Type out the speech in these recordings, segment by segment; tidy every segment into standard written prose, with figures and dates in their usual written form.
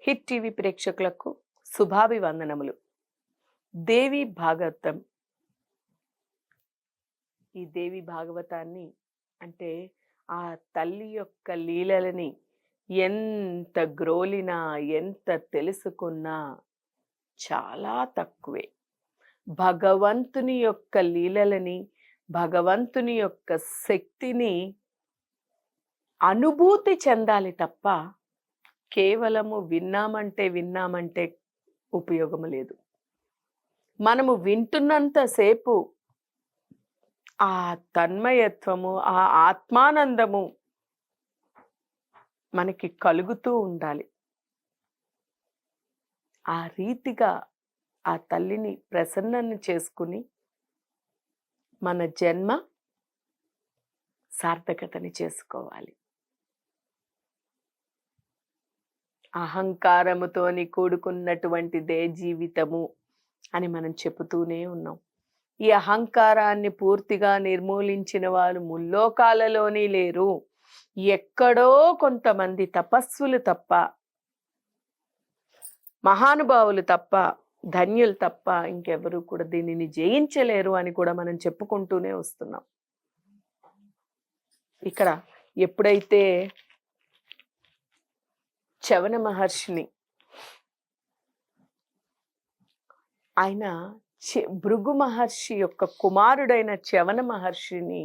Hit TV ప్రేక్షకులకు శుభాభివందనములు. దేవి భాగవతం. ఈ దేవి భాగవతాన్ని అంటే ఆ తల్లి యొక్క లీలలని ఎంత గ్రోలినా, ఎంత తెలుసుకున్నా చాలా తక్కువే. భగవంతుని యొక్క లీలలని, భగవంతుని యొక్క శక్తిని అనుభూతి చెందాలి తప్ప కేవలము విన్నామంటే ఉపయోగం లేదు. మనము వింటున్నంతసేపు ఆ తన్మయత్వము, ఆ ఆత్మానందము మనకి కలుగుతూ ఉండాలి. ఆ రీతిగా ఆ తల్లిని ప్రసన్నని చేసుకుని మన జన్మ సార్థకతని చేసుకోవాలి. అహంకారముతోని కూడుకున్నటువంటిదే జీవితము అని మనం చెబుతూనే ఉన్నాం. ఈ అహంకారాన్ని పూర్తిగా నిర్మూలించిన వారు ముల్లోకాలలోనే లేరు. ఎక్కడో కొంతమంది తపస్సులు తప్ప, మహానుభావులు తప్ప, ధన్యులు తప్ప ఇంకెవరు కూడా దీనిని జయించలేరు అని కూడా మనం చెప్పుకుంటూనే వస్తున్నాం. ఇక్కడ ఎప్పుడైతే చవన మహర్షిని ఆయన భృగు మహర్షి యొక్క కుమారుడైన చవన మహర్షిని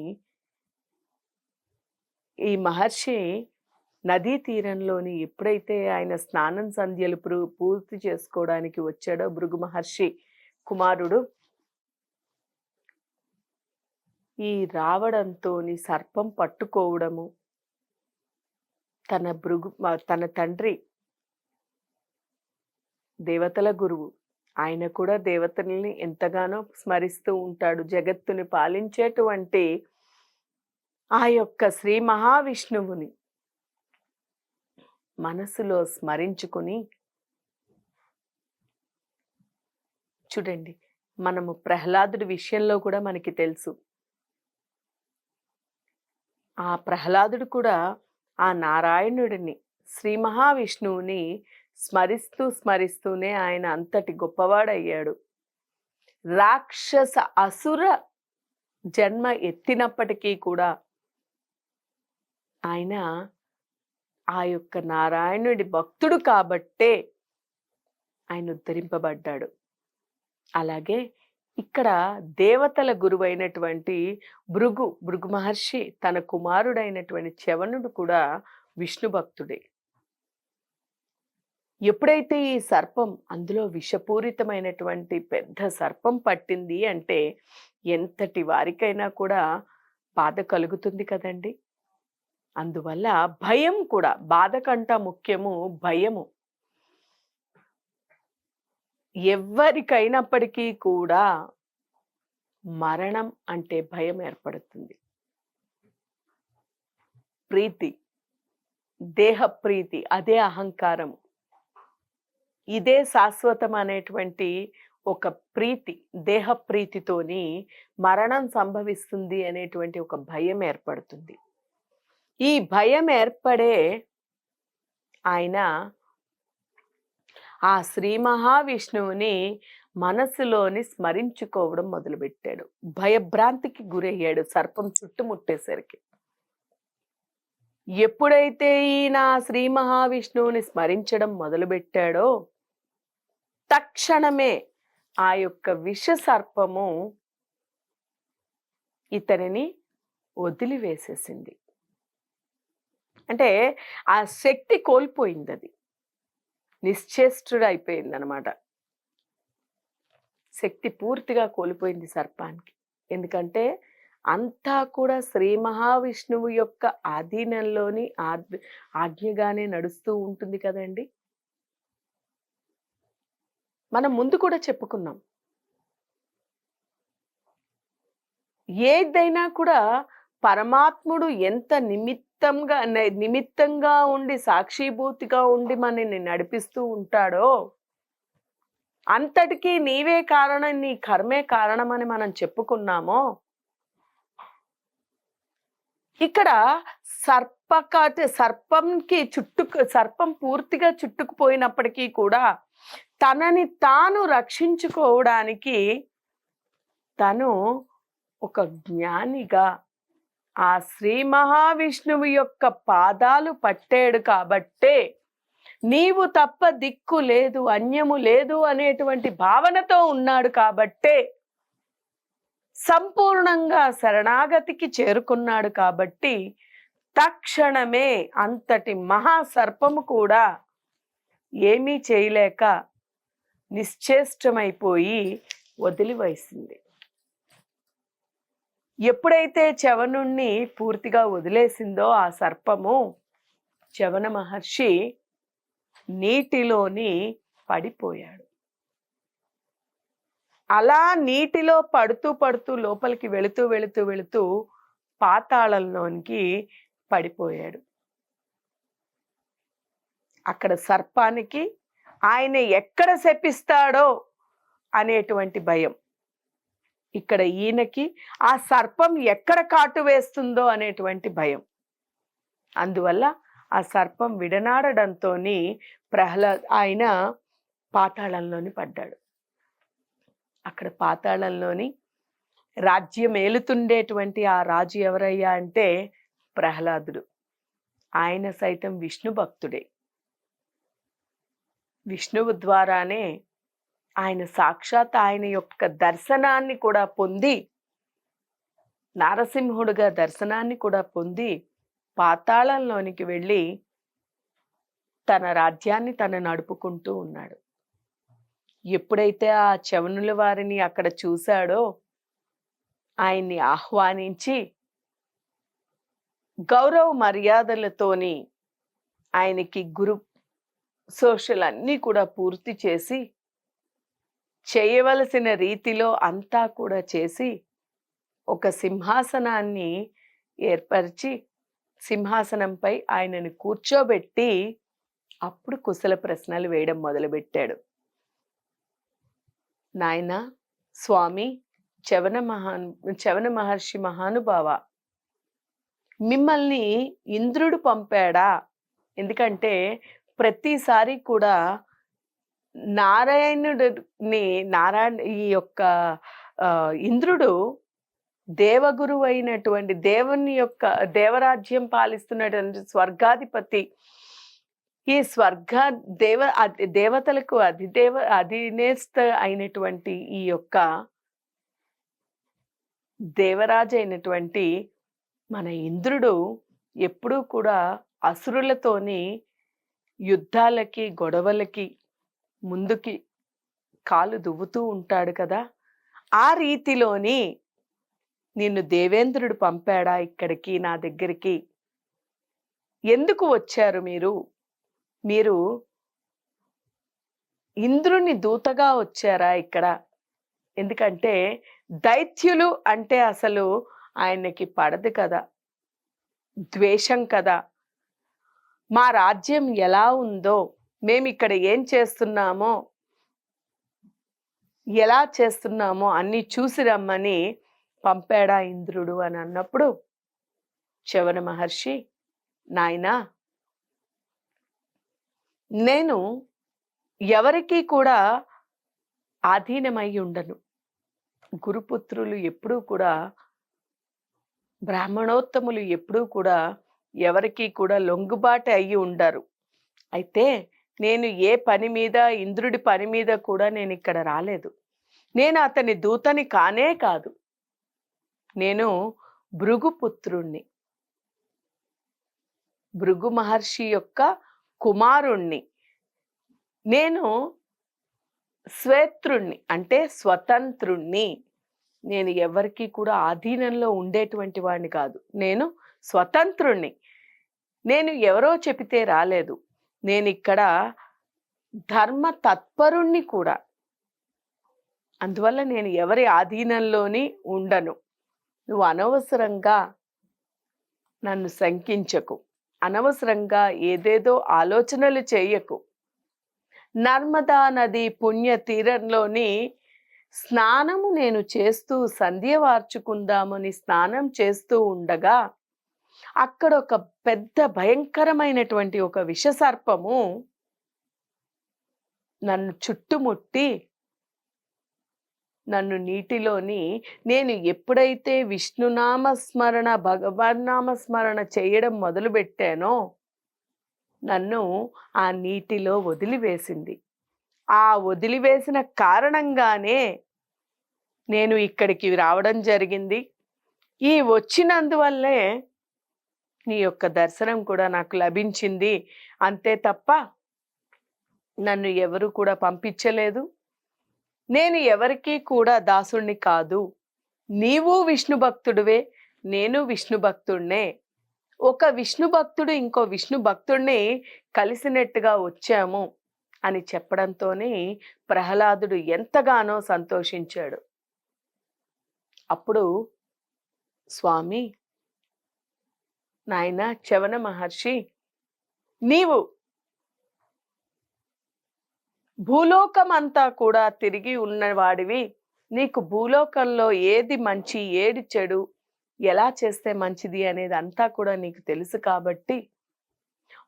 ఈ మహర్షి నదీ తీరంలోని ఎప్పుడైతే ఆయన స్నానం సంధ్యలు పూర్తి చేసుకోవడానికి వచ్చాడో భృగు మహర్షి కుమారుడు, ఈ రావడంతోని సర్పం పట్టుకోవడము, తన తండ్రి దేవతల గురువు, ఆయన కూడా దేవతల్ని ఎంతగానో స్మరిస్తూ ఉంటాడు. జగత్తుని పాలించేటువంటి ఆ యొక్క శ్రీ మహావిష్ణువుని మనసులో స్మరించుకుని చూడండి. మనము ప్రహ్లాదుడి విషయంలో కూడా మనకి తెలుసు. ఆ ప్రహ్లాదుడు కూడా ఆ నారాయణుడిని, శ్రీ మహావిష్ణువుని స్మరిస్తూనే ఆయన అంతటి గొప్పవాడయ్యాడు. రాక్షస అసుర జన్మ ఎత్తినప్పటికీ కూడా ఆయన ఆ యొక్క నారాయణుడి భక్తుడు కాబట్టే ఆయన ఉద్ధరింపబడ్డాడు. అలాగే ఇక్కడ దేవతల గురువైనటువంటి భృగు మహర్షి తన కుమారుడైనటువంటి చవనుడు కూడా విష్ణు భక్తుడే. ఎప్పుడైతే ఈ సర్పం, అందులో విషపూరితమైనటువంటి పెద్ద సర్పం పట్టింది అంటే ఎంతటి వారికైనా కూడా బాధ కలుగుతుంది కదండి. అందువల్ల భయం కూడా, బాధ కంటే ముఖ్యము భయము. ఎవరికైనప్పటికీ కూడా మరణం అంటే భయం ఏర్పడుతుంది. ప్రీతి, దేహ ప్రీతి, అదే అహంకారం. ఇదే శాశ్వతం అనేటువంటి ఒక ప్రీతి, దేహ ప్రీతితోని మరణం సంభవిస్తుంది అనేటువంటి ఒక భయం ఏర్పడుతుంది. ఈ భయం ఏర్పడే ఆయన ఆ శ్రీ మహావిష్ణువుని మనసులోని స్మరించుకోవడం మొదలుపెట్టాడు. భయభ్రాంతికి గురయ్యాడు సర్పం చుట్టుముట్టేసరికి. ఎప్పుడైతే ఈయన శ్రీ మహావిష్ణువుని స్మరించడం మొదలుపెట్టాడో తక్షణమే ఆ యొక్క విష సర్పము ఇతనిని వదిలివేసేసింది. అంటే ఆ శక్తి కోల్పోయింది, అది నిశ్చేష్టుడు అయిపోయింది అనమాట. శక్తి పూర్తిగా కోల్పోయింది సర్పానికి. ఎందుకంటే అంతా కూడా శ్రీ మహావిష్ణువు యొక్క ఆధీనంలోని ఆజ్ఞగానే నడుస్తూ ఉంటుంది కదండి. మనం ముందు కూడా చెప్పుకున్నాం, ఏదైనా కూడా పరమాత్ముడు ఎంత నిమిత్తంగా ఉండి, సాక్షిభూతిగా ఉండి మనల్ని నడిపిస్తూ ఉంటాడో అంతటికీ నీవే కారణం, నీ కర్మే కారణం అని మనం చెప్పుకున్నామో, ఇక్కడ సర్ప సర్పం పూర్తిగా చుట్టుకుపోయినప్పటికీ కూడా తనని తాను రక్షించుకోవడానికి తను ఒక జ్ఞానిగా ఆ శ్రీ మహావిష్ణువు యొక్క పాదాలు పట్టాడు కాబట్టే నీవు తప్ప దిక్కు లేదు, అన్యము లేదు అనేటువంటి భావనతో ఉన్నాడు కాబట్టే సంపూర్ణంగా శరణాగతికి చేరుకున్నాడు కాబట్టి తక్షణమే అంతటి మహాసర్పము కూడా ఏమీ చేయలేక నిశ్చేష్టమైపోయి వదిలివేసింది. ఎప్పుడైతే చవనుణ్ణి పూర్తిగా వదిలేసిందో ఆ సర్పము, చవన మహర్షి నీటిలోని పడిపోయాడు. అలా నీటిలో పడుతూ పడుతూ లోపలికి వెళుతూ పాతాళంలోనికి పడిపోయాడు. అక్కడ సర్పానికి ఆయన ఎక్కడ శపిస్తాడో అనేటువంటి భయం, ఇక్కడ ఈయనకి ఆ సర్పం ఎక్కడ కాటు వేస్తుందో అనేటువంటి భయం. అందువల్ల ఆ సర్పం విడనాడడంతో ఆయన పాతాళంలోని పడ్డాడు. అక్కడ పాతాళంలోని రాజ్యం ఏలుతుండేటువంటి ఆ రాజు ఎవరయ్యా అంటే ప్రహ్లాదుడు. ఆయన సైతం విష్ణు భక్తుడే. విష్ణువు ద్వారానే ఆయన సాక్షాత్ ఆయన యొక్క దర్శనాన్ని కూడా పొంది, నారసింహుడుగా దర్శనాన్ని కూడా పొంది పాతాళంలోనికి వెళ్ళి తన రాజ్యాన్ని తను నడుపుకుంటూ ఉన్నాడు. ఎప్పుడైతే ఆ చవనుల వారిని అక్కడ చూశాడో ఆయన్ని ఆహ్వానించి గౌరవ మర్యాదలతోని ఆయనకి గురు సోషల్ అన్నీ కూడా పూర్తి చేసి చేయవలసిన రీతిలో అంతా కూడా చేసి ఒక సింహాసనాన్ని ఏర్పరిచి సింహాసనంపై ఆయనని కూర్చోబెట్టి అప్పుడు కుశల ప్రశ్నలు వేయడం మొదలుపెట్టాడు. నాయనా స్వామి, చవన మహర్షి మహానుభావ, మిమ్మల్ని ఇంద్రుడు పంపాడా? ఎందుకంటే ప్రతిసారి కూడా ఈ యొక్క ఇంద్రుడు దేవగురువు అయినటువంటి దేవుని యొక్క దేవరాజ్యం పాలిస్తున్నటువంటి స్వర్గాధిపతి, ఈ దేవతలకు అధినేస్త అయినటువంటి ఈ యొక్క దేవరాజు అయినటువంటి మన ఇంద్రుడు ఎప్పుడూ కూడా అసురులతోని యుద్ధాలకి గొడవలకి ముందుకి కాలు దువ్వుతూ ఉంటాడు కదా. ఆ రీతిలోని నిన్ను దేవేంద్రుడు పంపాడా ఇక్కడికి, నా దగ్గరికి? ఎందుకు వచ్చారు మీరు ఇంద్రుని దూతగా వచ్చారా ఇక్కడ? ఎందుకంటే దైత్యులు అంటే అసలు ఆయనకి పడదు కదా, ద్వేషం కదా. మా రాజ్యం ఎలా ఉందో, మేము ఇక్కడ ఏం చేస్తున్నామో, ఎలా చేస్తున్నామో అన్ని చూసి రమ్మని పంపాడా ఇంద్రుడు అని అన్నప్పుడు చవన మహర్షి, నాయనా నేను ఎవరికి కూడా ఆధీనమై ఉండను. గురుపుత్రులు ఎప్పుడూ కూడా, బ్రాహ్మణోత్తములు ఎప్పుడూ కూడా ఎవరికి కూడా లొంగుబాటు అయ్యి ఉండరు. అయితే నేను ఏ పని మీద, ఇంద్రుడి పని మీద కూడా నేను ఇక్కడ రాలేదు. నేను అతని దూతని కానే కాదు. నేను భృగుపుత్రుణ్ణి, భృగు మహర్షి యొక్క కుమారుణ్ణి. నేను స్వేత్రుణ్ణి అంటే స్వతంత్రుణ్ణి. నేను ఎవరికి కూడా ఆధీనంలో ఉండేటువంటి వాడిని కాదు. నేను స్వతంత్రుణ్ణి. నేను ఎవరో చెబితే రాలేదు. నేను ఇక్కడ ధర్మ తత్పరుణ్ణి కూడా. అందువల్ల నేను ఎవరి ఆధీనంలోని ఉండను. నువ్వు అనవసరంగా నన్ను శంకించకు, అనవసరంగా ఏదేదో ఆలోచనలు చేయకు. నర్మదా నది పుణ్య తీరంలోని స్నానము నేను చేస్తూ సంధ్య వార్చుకుందామని స్నానం చేస్తూ ఉండగా అక్కడ ఒక పెద్ద భయంకరమైనటువంటి ఒక విషసర్పము నన్ను చుట్టుముట్టి నన్ను నీటిలోని నేను ఎప్పుడైతే విష్ణునామ స్మరణ భగవన్నామ స్మరణ చేయడం మొదలుపెట్టానో నన్ను ఆ నీటిలో వదిలివేసింది. ఆ వదిలివేసిన కారణంగానే నేను ఇక్కడికి రావడం జరిగింది. ఈ వచ్చినందువల్లే నీ యొక్క దర్శనం కూడా నాకు లభించింది. అంతే తప్ప నన్ను ఎవరు కూడా పంపించలేదు. నేను ఎవరికీ కూడా దాసుణ్ణి కాదు. నీవు విష్ణు భక్తుడివే, నేను విష్ణు భక్తుడినే. ఒక విష్ణు భక్తుడు ఇంకో విష్ణు భక్తుడిని కలిసినట్టుగా వచ్చాము అని చెప్పడంతోనే ప్రహ్లాదుడు ఎంతగానో సంతోషించాడు. అప్పుడు స్వామి, నాయన చవన మహర్షి, నీవు భూలోకమంతా కూడా తిరిగి ఉన్నవాడివి. నీకు భూలోకంలో ఏది మంచి ఏది చెడు, ఎలా చేస్తే మంచిది అనేది అంతా కూడా నీకు తెలుసు కాబట్టి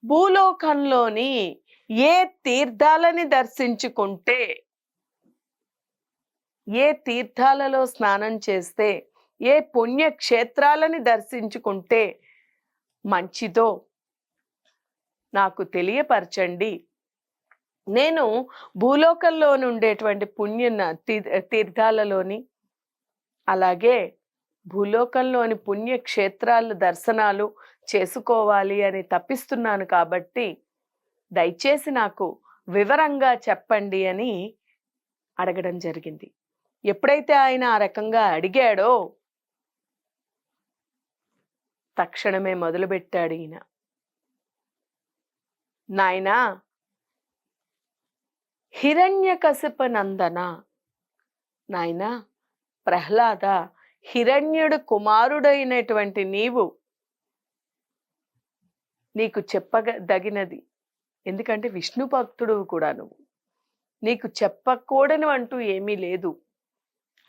భూలోకంలోని ఏ తీర్థాలని దర్శించుకుంటే, ఏ తీర్థాలలో స్నానం చేస్తే, ఏ పుణ్యక్షేత్రాలని దర్శించుకుంటే మంచిదో నాకు తెలియపరచండి. నేను భూలోకంలో ఉండేటువంటి తీర్థాలలోని, అలాగే భూలోకంలోని పుణ్యక్షేత్రాల దర్శనాలు చేసుకోవాలి అని తప్పిస్తున్నాను కాబట్టి దయచేసి నాకు వివరంగా చెప్పండి అని అడగడం జరిగింది. ఎప్పుడైతే ఆయన ఆ రకంగా అడిగాడో తక్షణమే మొదలుపెట్టాడు ఈయన. నాయనా హిరణ్యకశిప నందన, నాయనా ప్రహ్లాద, హిరణ్యుడు కుమారుడైనటువంటి నీకు చెప్పదగినది. ఎందుకంటే విష్ణు భక్తుడు కూడా నువ్వు, నీకు చెప్పకూడని అంటూ ఏమీ లేదు.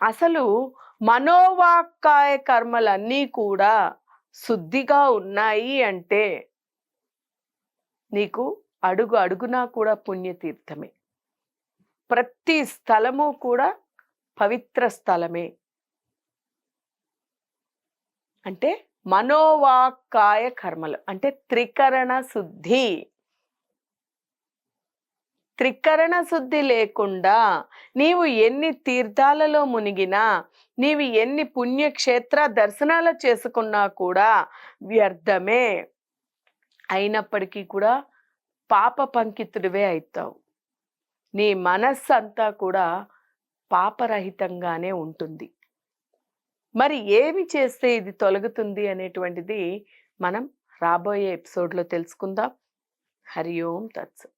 అసలు మనోవాక్కాయ కర్మలన్నీ కూడా శుద్ధిగా ఉన్నాయి అంటే నీకు అడుగు అడుగునా కూడా పుణ్యతీర్థమే. ప్రతి స్థలము కూడా పవిత్ర స్థలమే. అంటే మనోవాక్కాయ కర్మలు అంటే త్రికరణ శుద్ధి. త్రికరణ శుద్ధి లేకుండా నీవు ఎన్ని తీర్థాలలో మునిగినా, నీవు ఎన్ని పుణ్యక్షేత్ర దర్శనాలు చేసుకున్నా కూడా వ్యర్థమే. అయినప్పటికీ కూడా పాప పంకితుడివే అవుతావు. నీ మనస్సు అంతా కూడా పాపరహితంగానే ఉంటుంది. మరి ఏమి చేస్తే ఇది తొలగుతుంది అనేటువంటిది మనం రాబోయే ఎపిసోడ్లో తెలుసుకుందాం. హరి ఓం తత్సత్.